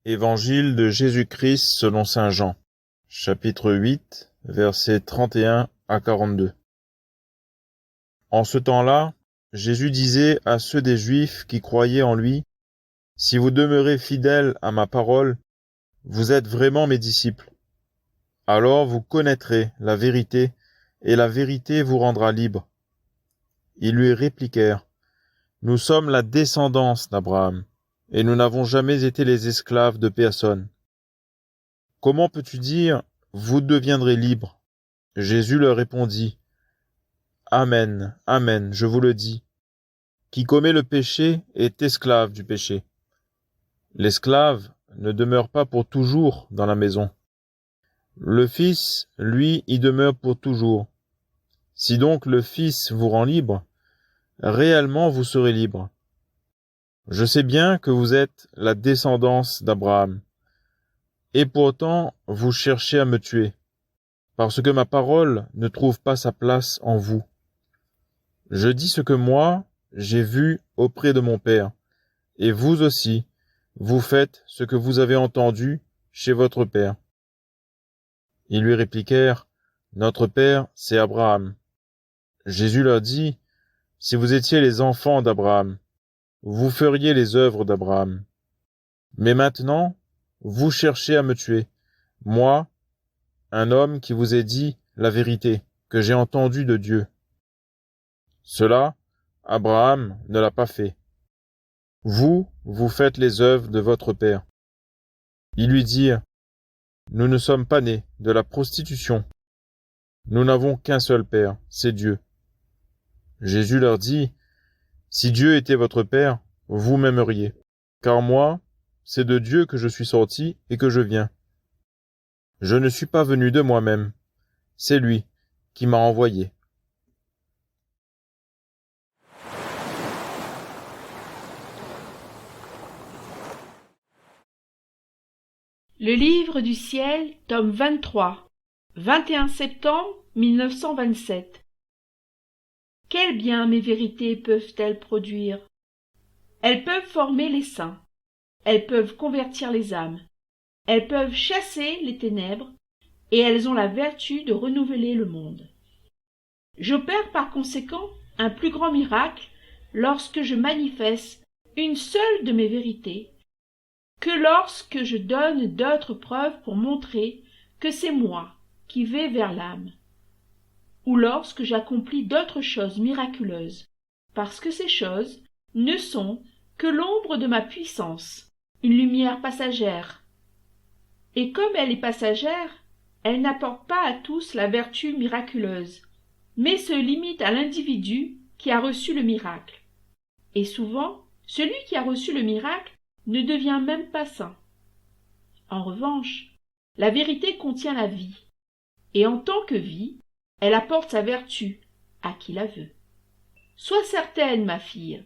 Évangile de Jésus-Christ selon saint Jean, chapitre 8, versets 31 à 42. En ce temps-là, Jésus disait à ceux des Juifs qui croyaient en lui, « Si vous demeurez fidèles à ma parole, vous êtes vraiment mes disciples. Alors vous connaîtrez la vérité, et la vérité vous rendra libre. » Ils lui répliquèrent, « Nous sommes la descendance d'Abraham, et nous n'avons jamais été les esclaves de personne. Comment peux-tu dire, vous deviendrez libres ?» Jésus leur répondit, « Amen, amen, je vous le dis. Qui commet le péché est esclave du péché. L'esclave ne demeure pas pour toujours dans la maison. Le Fils, lui, y demeure pour toujours. Si donc le Fils vous rend libre, réellement vous serez libre. Je sais bien que vous êtes la descendance d'Abraham. Et pourtant, vous cherchez à me tuer, parce que ma parole ne trouve pas sa place en vous. Je dis ce que moi, j'ai vu auprès de mon Père, et vous aussi, vous faites ce que vous avez entendu chez votre Père. Ils lui répliquèrent, « Notre Père, c'est Abraham. » Jésus leur dit, « Si vous étiez les enfants d'Abraham, vous feriez les œuvres d'Abraham. Mais maintenant, vous cherchez à me tuer, moi, un homme qui vous ai dit la vérité, que j'ai entendue de Dieu. Cela, Abraham ne l'a pas fait. Vous, vous faites les œuvres de votre père. » Ils lui dirent, « Nous ne sommes pas nés de la prostitution. Nous n'avons qu'un seul père, c'est Dieu. » Jésus leur dit, « Si Dieu était votre père, vous m'aimeriez, car moi, c'est de Dieu que je suis sorti et que je viens. Je ne suis pas venu de moi-même, c'est lui qui m'a envoyé. » Le livre du ciel, tome 23, 21 septembre 1927. Quel bien mes vérités peuvent-elles produire? Elles peuvent former les saints, elles peuvent convertir les âmes, elles peuvent chasser les ténèbres, et elles ont la vertu de renouveler le monde. J'opère par conséquent un plus grand miracle lorsque je manifeste une seule de mes vérités, que lorsque je donne d'autres preuves pour montrer que c'est moi qui vais vers l'âme, ou lorsque j'accomplis d'autres choses miraculeuses, parce que ces choses ne sont que l'ombre de ma puissance, une lumière passagère. Et comme elle est passagère, elle n'apporte pas à tous la vertu miraculeuse, mais se limite à l'individu qui a reçu le miracle. Et souvent, celui qui a reçu le miracle ne devient même pas saint. En revanche, la vérité contient la vie, et en tant que vie, elle apporte sa vertu à qui la veut. Sois certaine, ma fille,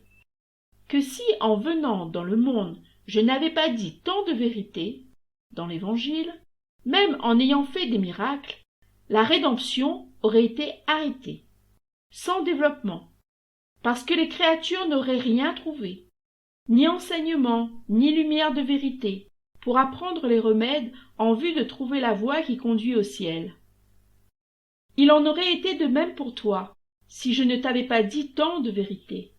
que si en venant dans le monde je n'avais pas dit tant de vérité, dans l'Évangile, même en ayant fait des miracles, la rédemption aurait été arrêtée, sans développement, parce que les créatures n'auraient rien trouvé, ni enseignement, ni lumière de vérité, pour apprendre les remèdes en vue de trouver la voie qui conduit au ciel. Il en aurait été de même pour toi, si je ne t'avais pas dit tant de vérité,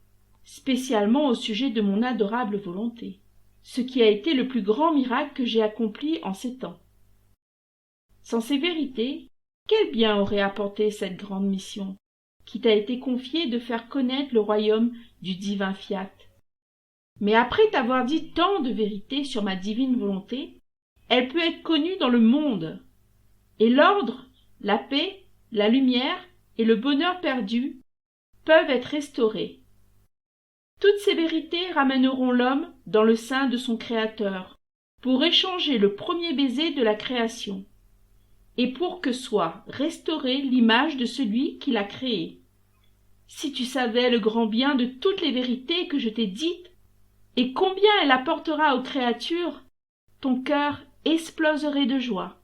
spécialement au sujet de mon adorable volonté, ce qui a été le plus grand miracle que j'ai accompli en ces temps. Sans ces vérités, quel bien aurait apporté cette grande mission, qui t'a été confiée de faire connaître le royaume du divin fiat? Mais après t'avoir dit tant de vérités sur ma divine volonté, elle peut être connue dans le monde, et l'ordre, la paix, la lumière et le bonheur perdu peuvent être restaurés. Toutes ces vérités ramèneront l'homme dans le sein de son Créateur, pour échanger le premier baiser de la création, et pour que soit restaurée l'image de celui qui l'a créé. Si tu savais le grand bien de toutes les vérités que je t'ai dites, et combien elle apportera aux créatures, ton cœur exploserait de joie.